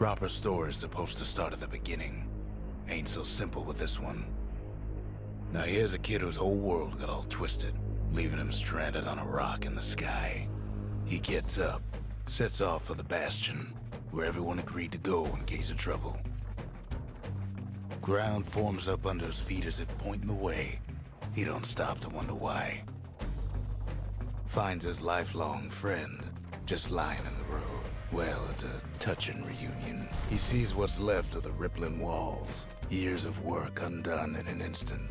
Proper story is supposed to start at the beginning. Ain't so simple with this one. Now here's a kid whose whole world got all twisted, leaving him stranded on a rock in the sky. He gets up, sets off for the Bastion, where everyone agreed to go in case of trouble. Ground forms up under his feet as it pointing the way. He don't stop to wonder why. Finds his lifelong friend, just lying in the road. Well, it's a touching reunion. He sees what's left of the rippling walls. Years of work undone in an instant.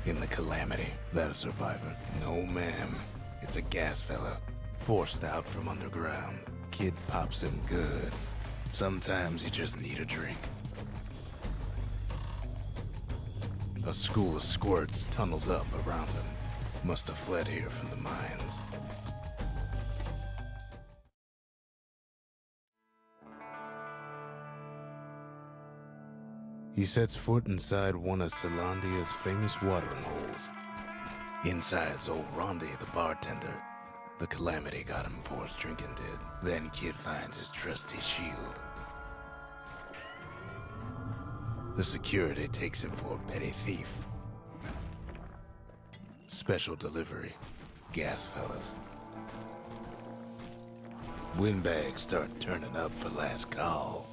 In the calamity, that a survivor? No, ma'am. It's a gas fella, forced out from underground. Kid pops him good. Sometimes you just need a drink. A school of squirts tunnels up around him. Must have fled here from the mines. He sets foot inside one of Celandia's famous watering holes. Inside's old Rondi, the bartender. The calamity got him before his drinking did. Then Kid finds his trusty shield. The security takes him for a petty thief. Special delivery. Gas fellas. Windbags start turning up for last call.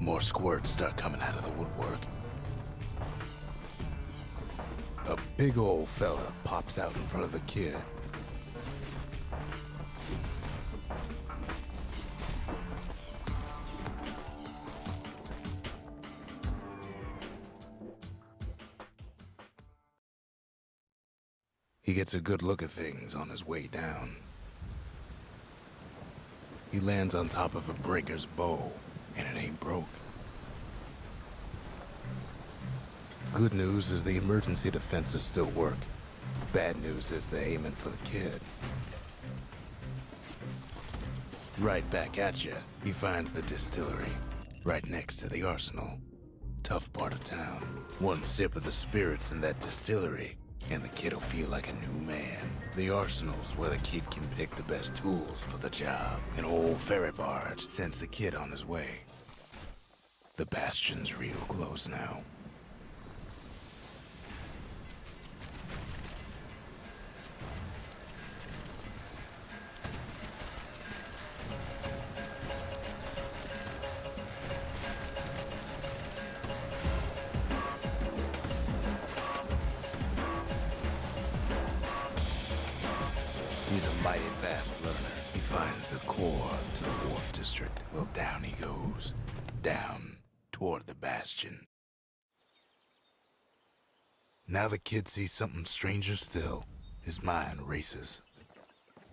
More squirts start coming out of the woodwork. A big old fella pops out in front of the kid. He gets a good look at things on his way down. He lands on top of a breaker's bow, and it ain't broke. Good news is the emergency defenses still work. Bad news is they're aiming for the kid. Right back at you, he finds the distillery, right next to the arsenal. Tough part of town. One sip of the spirits in that distillery, and the kid'll feel like a new man. The arsenal's where the kid can pick the best tools for the job. An old ferry barge sends the kid on his way. The Bastion's real close now. He's a mighty fast learner. He finds the core to the Wharf District. Well, down he goes. Down toward the Bastion. Now the kid sees something stranger still. His mind races.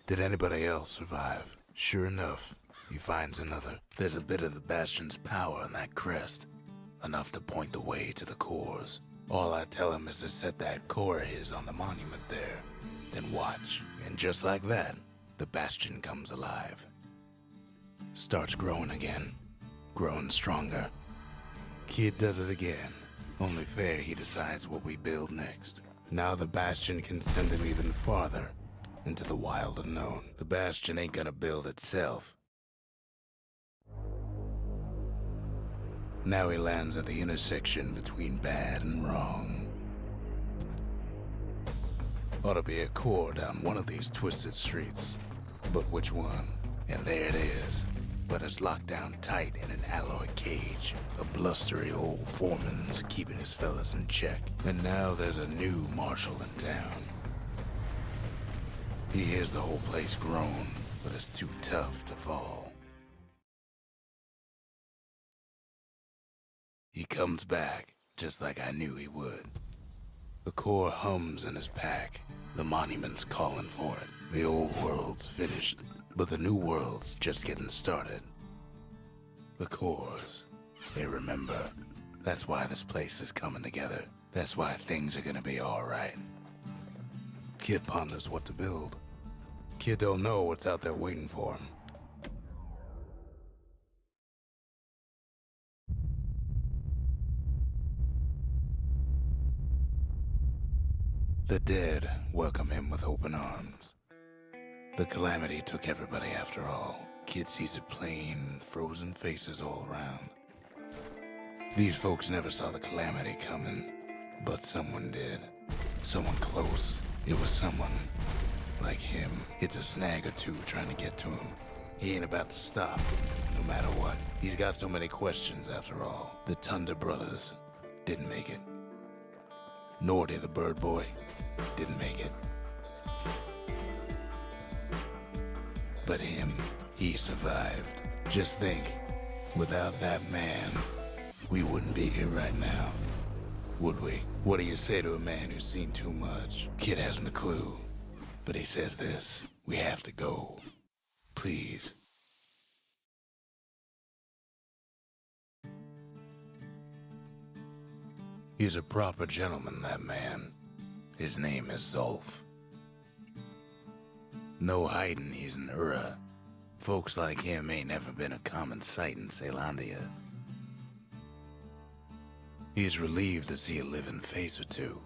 Did anybody else survive? Sure enough, he finds another. There's a bit of the Bastion's power in that crest. Enough to point the way to the cores. All I tell him is to set that core of his on the monument there. Then watch. And just like that, the Bastion comes alive. Starts growing again. Growing stronger. Kid does it again. Only fair he decides what we build next. Now the Bastion can send him even farther into the wild unknown. The Bastion ain't gonna build itself. Now he lands at the intersection between bad and wrong. Ought to be a core down one of these twisted streets. But which one? And there it is. But it's locked down tight in an alloy cage. A blustery old foreman's keeping his fellas in check. And now there's a new marshal in town. He hears the whole place groan, but it's too tough to fall. He comes back, just like I knew he would. The core hums in his pack. The monument's calling for it. The old world's finished, but the new world's just getting started. The cores, they remember. That's why this place is coming together. That's why things are gonna be alright. Kid ponders what to build. Kid don't know what's out there waiting for him. The dead welcome him with open arms. The calamity took everybody after all. Kid sees it plain, frozen faces all around. These folks never saw the calamity coming, but someone did. Someone close. It was someone like him. It's a snag or two trying to get to him. He ain't about to stop, no matter what. He's got so many questions after all. The Thunder brothers didn't make it. Nordy the bird boy didn't make it. But him, he survived. Just think, without that man, we wouldn't be here right now, would we? What do you say to a man who's seen too much? Kid hasn't a clue, but he says this: we have to go. Please. He's a proper gentleman, that man. His name is Zolf. No hiding he's an Ura. Folks like him ain't never been a common sight in Caelondia. He's relieved to see a living face or two.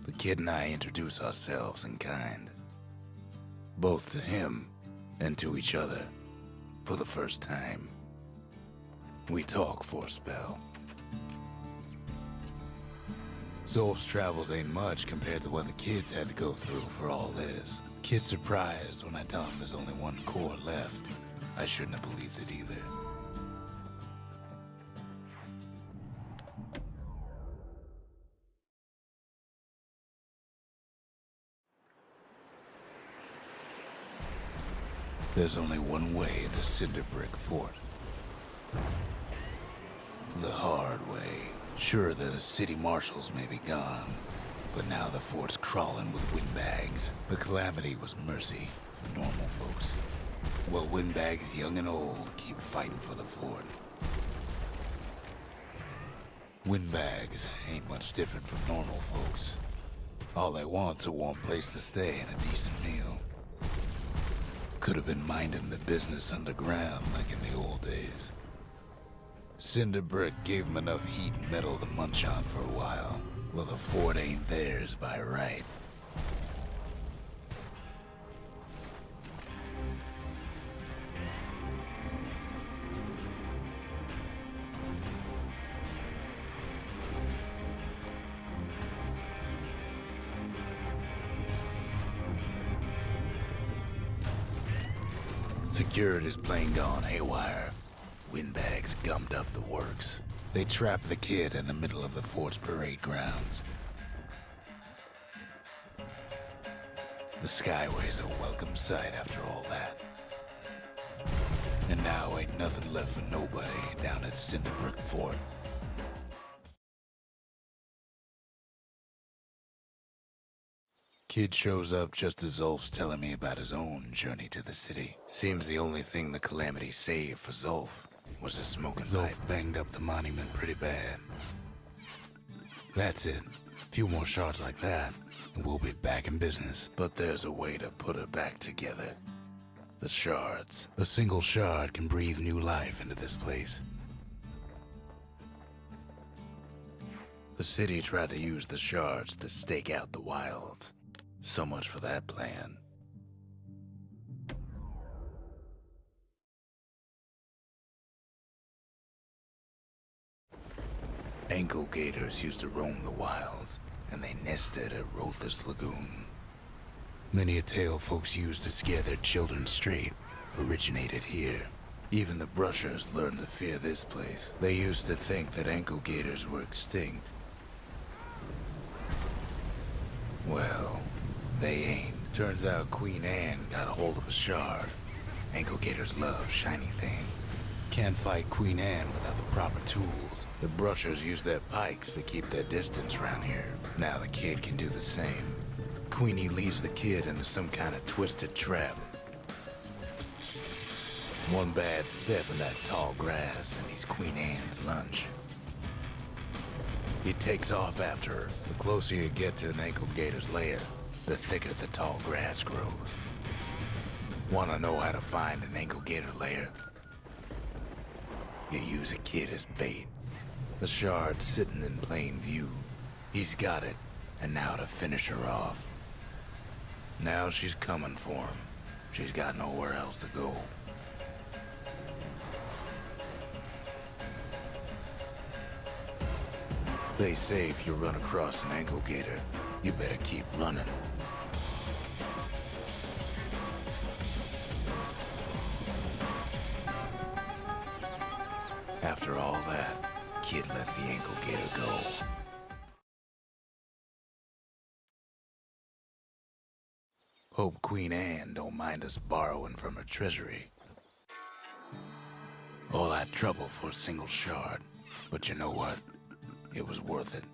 The kid and I introduce ourselves in kind. Both to him and to each other, for the first time. We talk for a spell. Zolf's travels ain't much compared to what the kids had to go through for all this. Kid's surprised when I tell him there's only one core left. I shouldn't have believed it either. There's only one way to Cinderbrick Fort. The hard way. Sure, the city marshals may be gone, but now the fort's crawling with windbags. The calamity was mercy for normal folks. Well, windbags young and old keep fighting for the fort. Windbags ain't much different from normal folks. All they want's a warm place to stay and a decent meal. Could have been minding the business underground like in the old days. Cinderbrick gave them enough heat and metal to munch on for a while. Well, the fort ain't theirs by right. Security's plain gone haywire. Windbags gummed up the works. They trapped the kid in the middle of the fort's parade grounds. The Skyway's a welcome sight after all that. And now ain't nothing left for nobody down at Cinderbrick Fort. Kid shows up just as Zolf's telling me about his own journey to the city. Seems the only thing the calamity saved for Zolf was a smoking pipe. Zolf banged up the monument pretty bad. That's it. A few more shards like that, and we'll be back in business. But there's a way to put her back together. The shards. A single shard can breathe new life into this place. The city tried to use the shards to stake out the wilds. So much for that plan. Ankle gators used to roam the wilds, and they nested at Rotha's Lagoon. Many a tale folks used to scare their children straight originated here. Even the brushers learned to fear this place. They used to think that ankle gators were extinct. Well, they ain't. Turns out Queen Anne got a hold of a shard. Ankle gators love shiny things. Can't fight Queen Anne without the proper tools. The brushers use their pikes to keep their distance around here. Now the kid can do the same. Queenie leads the kid into some kind of twisted trap. One bad step in that tall grass and he's Queen Anne's lunch. He takes off after her. The closer you get to an ankle gator's lair, the thicker the tall grass grows. Want to know how to find an ankle gator lair? You use a kid as bait. The shard's sitting in plain view. He's got it, and now to finish her off. Now she's coming for him. She's got nowhere else to go. They say if you run across an ankle gator, you better keep running. After all that, Kid lets the ankle gator go. Hope Queen Anne don't mind us borrowing from her treasury. All that trouble for a single shard, but you know what? It was worth it.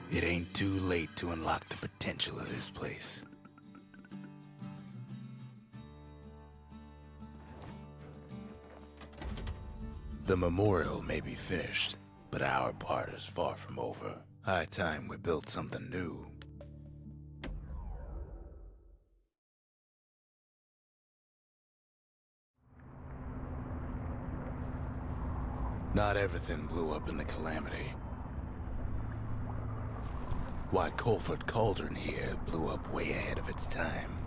It ain't too late to unlock the potential of this place. The memorial may be finished, but our part is far from over. High time we built something new. Not everything blew up in the calamity. Why, Colford Cauldron here blew up way ahead of its time.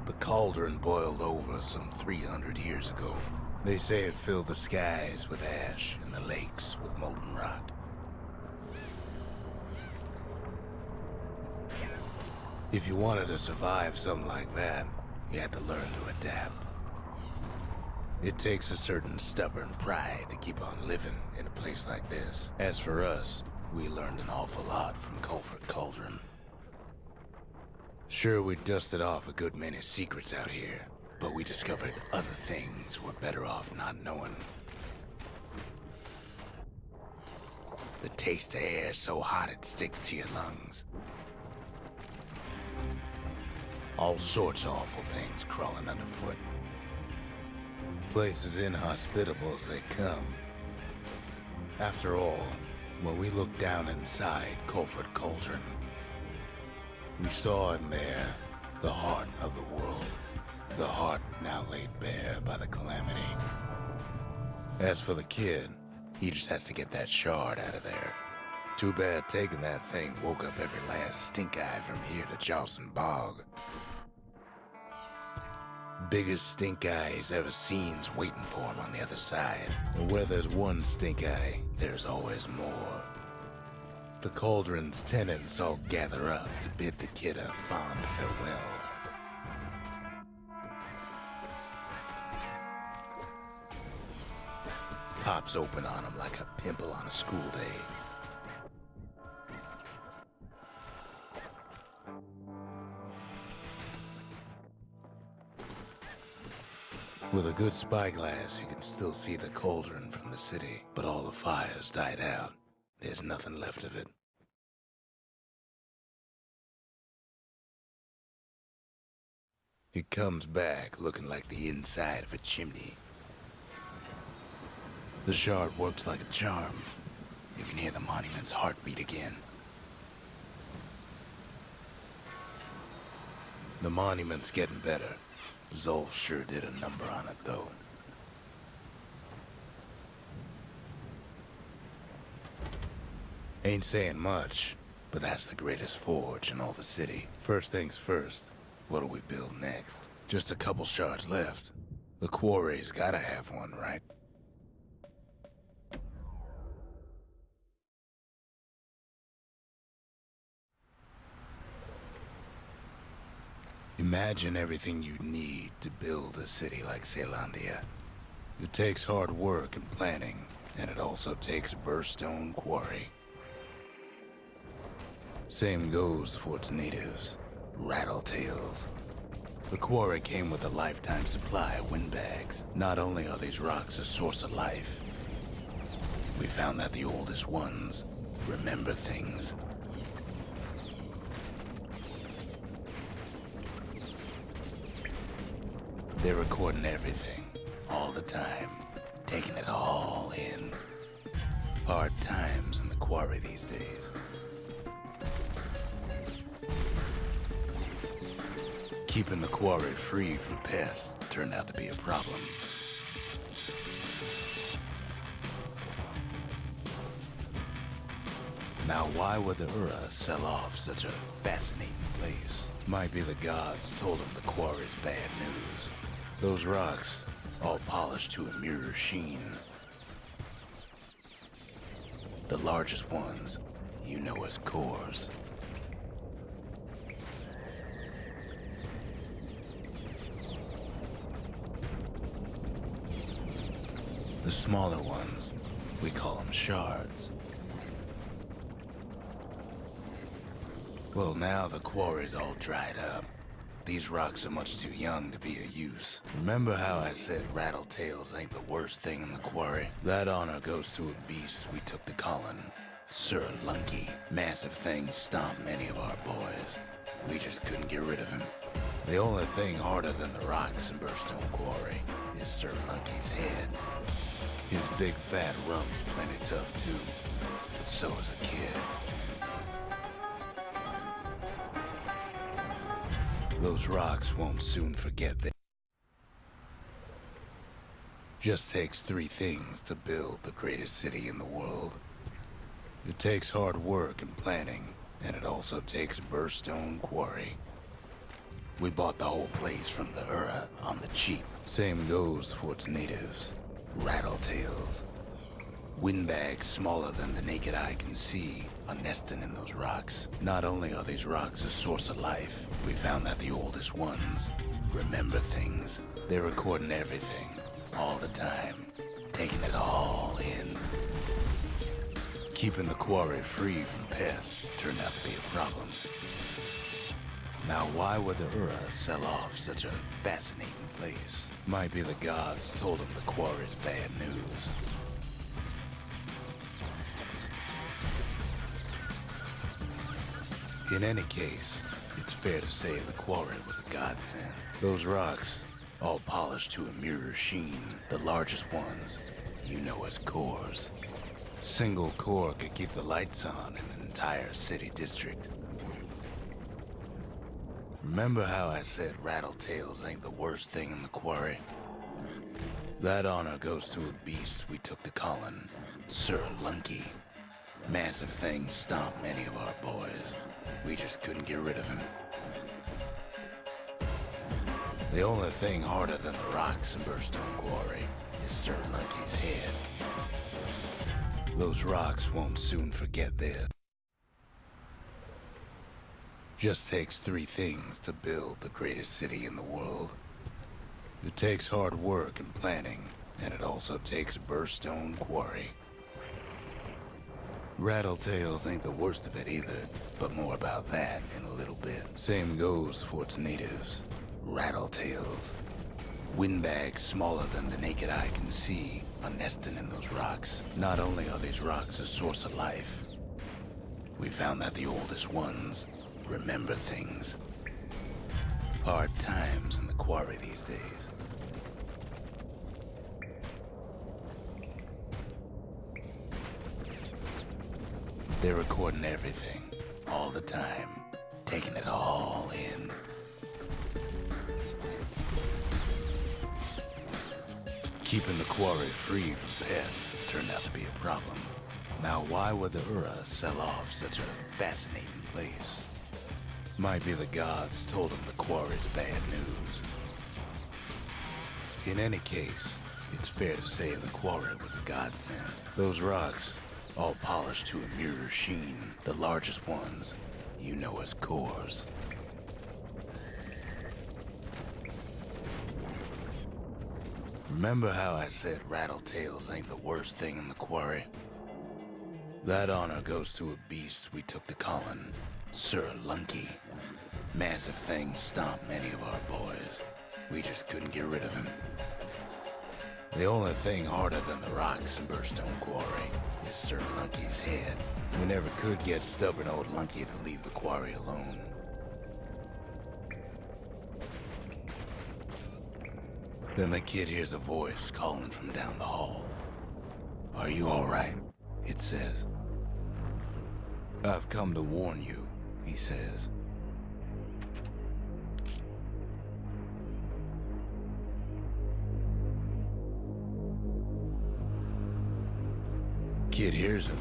The cauldron boiled over some 300 years ago. They say it filled the skies with ash and the lakes with molten rock. If you wanted to survive something like that, you had to learn to adapt. It takes a certain stubborn pride to keep on living in a place like this. As for us, we learned an awful lot from Colford Cauldron. Sure, we dusted off a good many secrets out here, but we discovered other things we're better off not knowing. The taste of air so hot it sticks to your lungs. All sorts of awful things crawling underfoot. Place as inhospitable as they come. After all, when we looked down inside Colford Cauldron, we saw in there the heart of the world. The heart now laid bare by the calamity. As for the kid, he just has to get that shard out of there. Too bad taking that thing woke up every last stink eye from here to Charleston Bog. Biggest stink eye he's ever seen's waiting for him on the other side. And where there's one stink eye, there's always more. The cauldron's tenants all gather up to bid the kid a fond farewell. Pops open on him like a pimple on a school day. With a good spyglass, you can still see the cauldron from the city, but all the fires died out. There's nothing left of it. It comes back looking like the inside of a chimney. The shard works like a charm. You can hear the monument's heartbeat again. The monument's getting better. Zolf sure did a number on it, though. Ain't saying much, but that's the greatest forge in all the city. First things first, what do we build next? Just a couple shards left. The quarry's gotta have one, right? Imagine everything you'd need to build a city like Caelondia. It takes hard work and planning, and it also takes a burstone quarry. Same goes for its natives, rattletails. The quarry came with a lifetime supply of windbags. Not only are these rocks a source of life, we found that the oldest ones remember things. They're recording everything, all the time, taking it all in. Hard times in the quarry these days. Keeping the quarry free from pests turned out to be a problem. Now, why would the Ura sell off such a fascinating place? Might be the gods told them the quarry's bad news. Those rocks, all polished to a mirror sheen. The largest ones, you know as cores. The smaller ones, we call them shards. Well, now the quarry's all dried up. These rocks are much too young to be of use. Remember how I said rattletails ain't the worst thing in the quarry? That honor goes to a beast we took to Colin. Sir Lunky. Massive thing stomped many of our boys. We just couldn't get rid of him. The only thing harder than the rocks in Bastion quarry is Sir Lunky's head. His big fat rump's plenty tough too, but so is a kid. Those rocks won't soon forget that. Just takes 3 things to build the greatest city in the world. It takes hard work and planning, and it also takes Bastion quarry. We bought the whole place from the Ura on the cheap. Same goes for its natives. Rattletails. Windbags smaller than the naked eye can see are nesting in those rocks. Not only are these rocks a source of life, we found that the oldest ones remember things. They're recording everything, all the time, taking it all in. Keeping the quarry free from pests turned out to be a problem. Now, why would the Ura sell off such a fascinating place? Might be the gods told them the quarry's bad news. In any case, it's fair to say the quarry was a godsend. Those rocks, all polished to a mirror sheen, the largest ones, you know as cores. Single core could keep the lights on in an entire city district. Remember how I said rattletails ain't the worst thing in the quarry? That honor goes to a beast we took to Colin, Sir Lunky. Massive thing stomped many of our boys. We just couldn't get rid of him. The only thing harder than the rocks in Bastion quarry is Sir Lunky's head. Those rocks won't soon forget this. Just takes 3 things to build the greatest city in the world. It takes hard work and planning, and it also takes Bastion quarry. Rattletails ain't the worst of it either, but more about that in a little bit. Same goes for its natives. Rattletails. Windbags smaller than the naked eye can see are nesting in those rocks. Not only are these rocks a source of life, we found that the oldest ones remember things. Hard times in the quarry these days. They're recording everything, all the time, taking it all in. Keeping the quarry free from pests turned out to be a problem. Now, why would the Ura sell off such a fascinating place? Might be the gods told them the quarry's bad news. In any case, it's fair to say the quarry was a godsend. Those rocks, all polished to a mirror sheen, the largest ones, you know as cores. Remember how I said rattletails ain't the worst thing in the quarry? That honor goes to a beast we took to Colin, Sir Lunky. Massive thing stomped many of our boys. We just couldn't get rid of him. The only thing harder than the rocks in Bastion quarry is Sir Lunky's head. We never could get stubborn old Lunky to leave the quarry alone. Then the kid hears a voice calling from down the hall. "Are you all right?" it says. "I've come to warn you," he says. Kid hears him,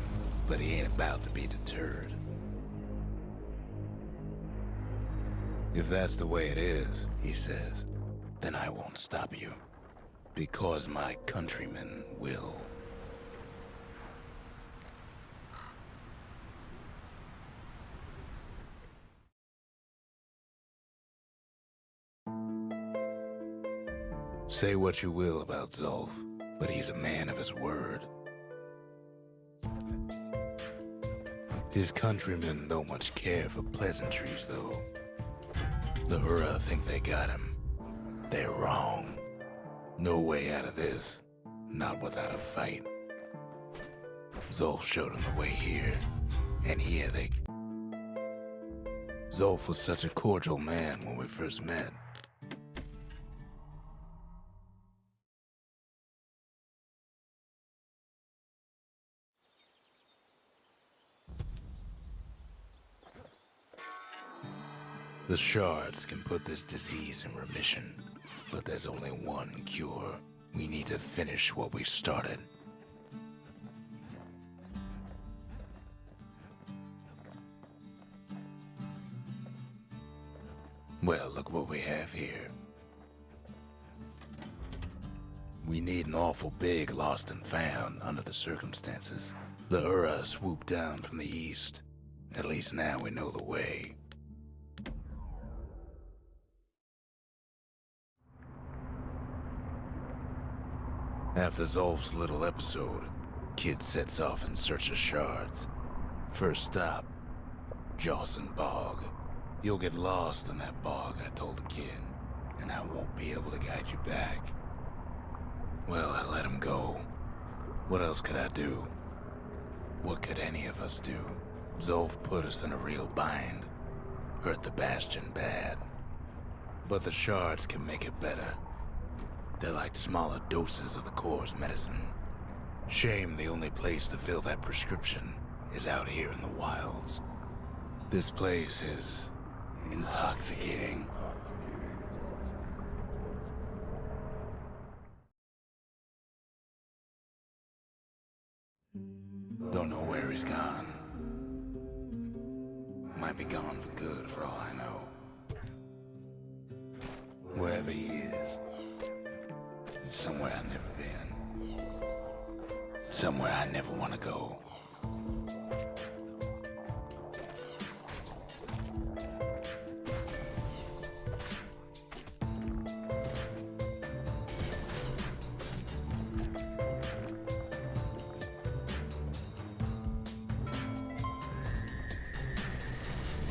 but he ain't about to be deterred. If that's the way it is, he says, then I won't stop you, because my countrymen will. Say what you will about Zulf, but he's a man of his word. His countrymen don't much care for pleasantries, though. The Hura think they got him. They're wrong. No way out of this, not without a fight. Zulf showed him the way here, and here they... Zulf was such a cordial man when we first met. The shards can put this disease in remission, but there's only one cure. We need to finish what we started. Well, look what we have here. We need an awful big lost and found under the circumstances. The Ura swooped down from the east. At least now we know the way. After Zulf's little episode, Kid sets off in search of shards. First stop, Jawson Bog. You'll get lost in that bog, I told the kid, and I won't be able to guide you back. Well, I let him go. What else could I do? What could any of us do? Zulf put us in a real bind. Hurt the Bastion bad. But the shards can make it better. They're like smaller doses of the Core's medicine. Shame the only place to fill that prescription is out here in the wilds. This place is intoxicating. Don't know where he's gone. Might be gone for good for all I know. Wherever he is, it's somewhere I've never been. Somewhere I never want to go.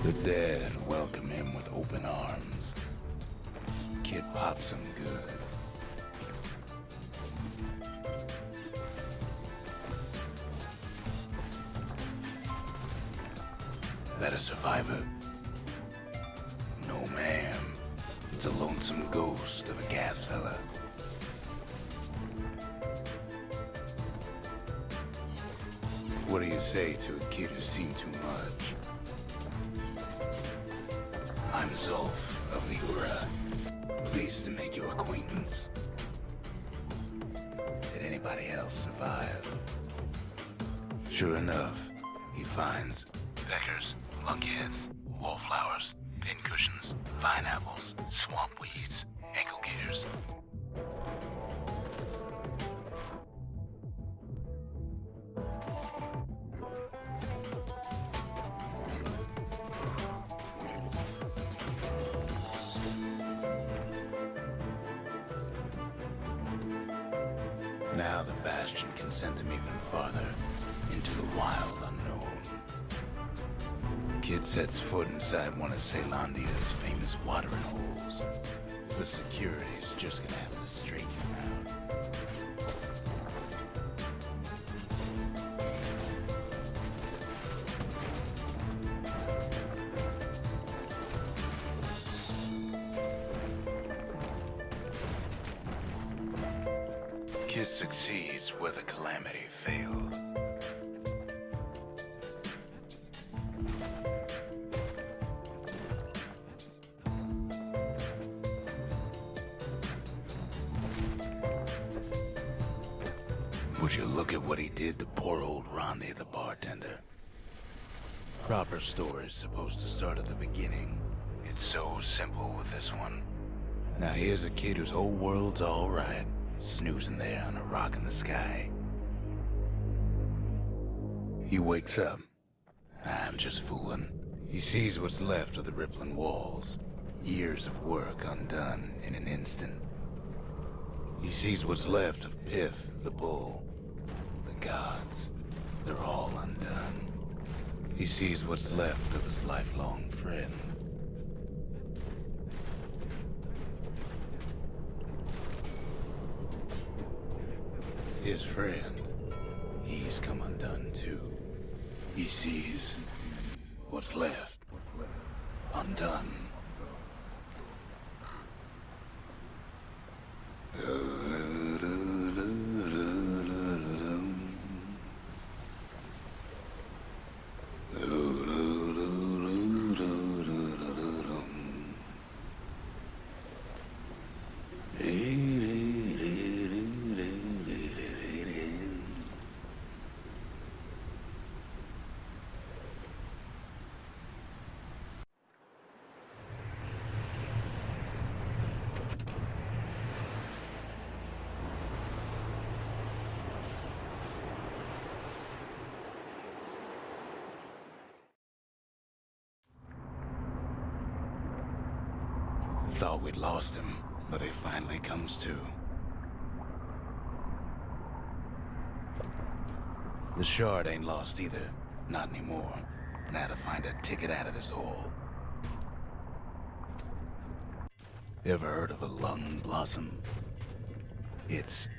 The dead welcome him with open arms. Kid pops him good. That a survivor? No, ma'am. It's a lonesome ghost of a gas fella. What do you say to a kid who's seen too much? I'm Zulf of the Ura. Pleased to make your acquaintance. Did anybody else survive? Sure enough, he finds peckers, lunkheads, wallflowers, pincushions, vine apples, swamp weeds, ankle gators. Now the Bastion can send him even farther, into the wild unknown. Kid sets foot inside one of Ceylondia's famous watering holes. The security's just gonna have to straighten him out. Kid succeeds where the calamity failed. Would you look at what he did to poor old Rondi the bartender? bartender. Proper story's supposed to start at the beginning. It's so simple with this one. Now here's a kid whose whole world's alright, snoozing there on a rock in the sky. He wakes up. I'm just fooling. He sees what's left of the rippling walls. Years of work undone in an instant. He sees what's left of Pith, the bull. The gods, they're all undone. He sees what's left of his lifelong friend. His friend, he's come undone too. He sees what's left undone. Thought we'd lost him, but he finally comes to. The shard ain't lost either. Not anymore. Now to find a ticket out of this hole. Ever heard of a lung blossom? It's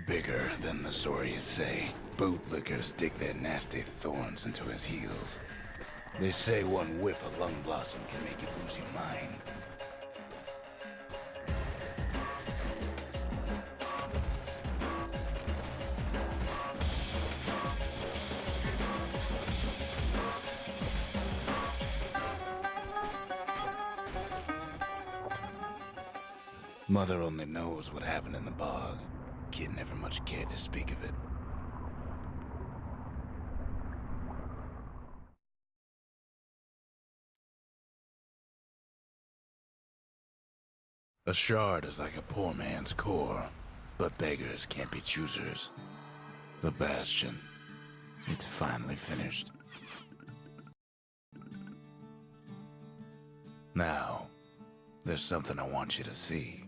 bigger than the stories say. Bootlickers dig their nasty thorns into his heels. They say one whiff of lung blossom can make you lose your mind. Mother only knows what happened in the bog. Kid never much cared to speak of it. A shard is like a poor man's core, but beggars can't be choosers. The Bastion. It's finally finished. Now, there's something I want you to see.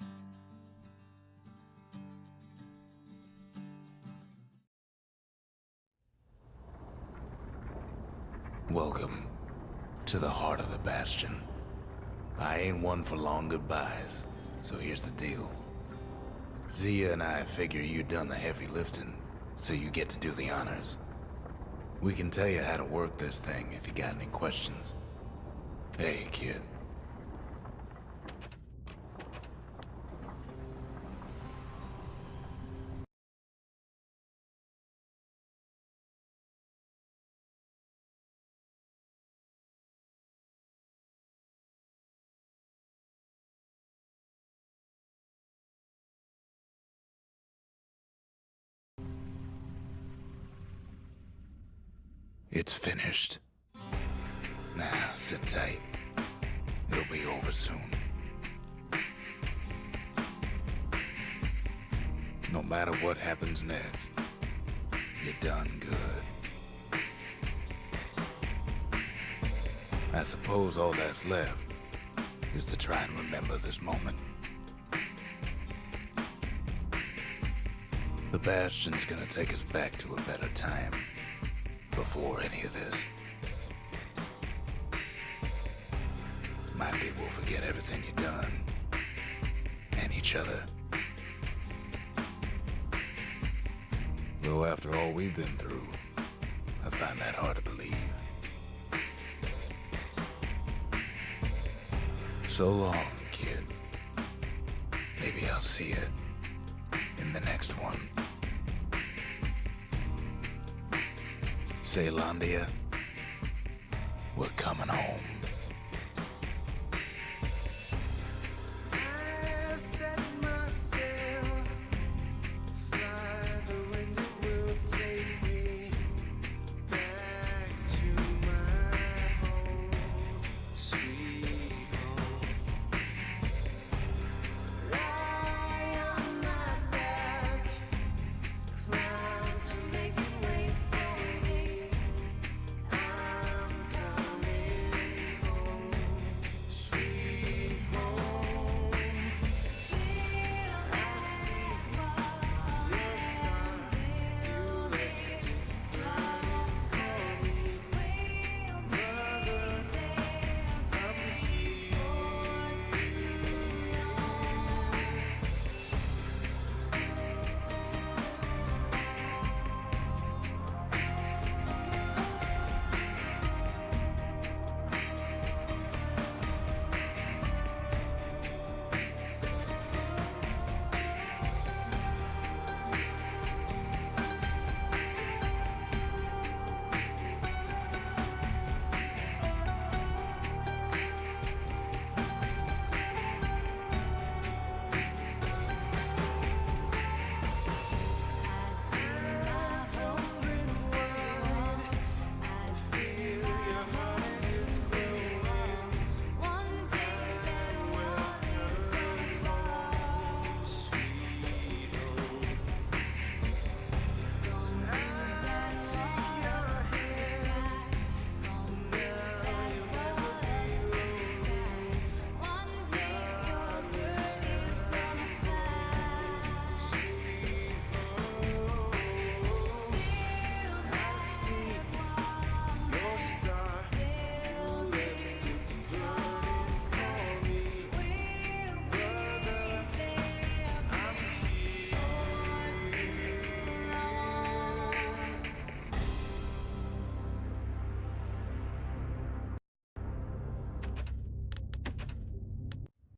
Welcome to the heart of the Bastion. I ain't one for long goodbyes, so here's the deal. Zia and I figure you done the heavy lifting, so you get to do the honors. We can tell you how to work this thing if you got any questions. Hey, kid. It's finished. Now, sit tight. It'll be over soon. No matter what happens next, you're done good. I suppose all that's left is to try and remember this moment. The Bastion's gonna take us back to a better time. Before any of this. Might be we'll forget everything you've done. And each other. Though after all we've been through, I find that hard to believe. So long, kid. Maybe I'll see you in the next one. Saylandia, we're coming home.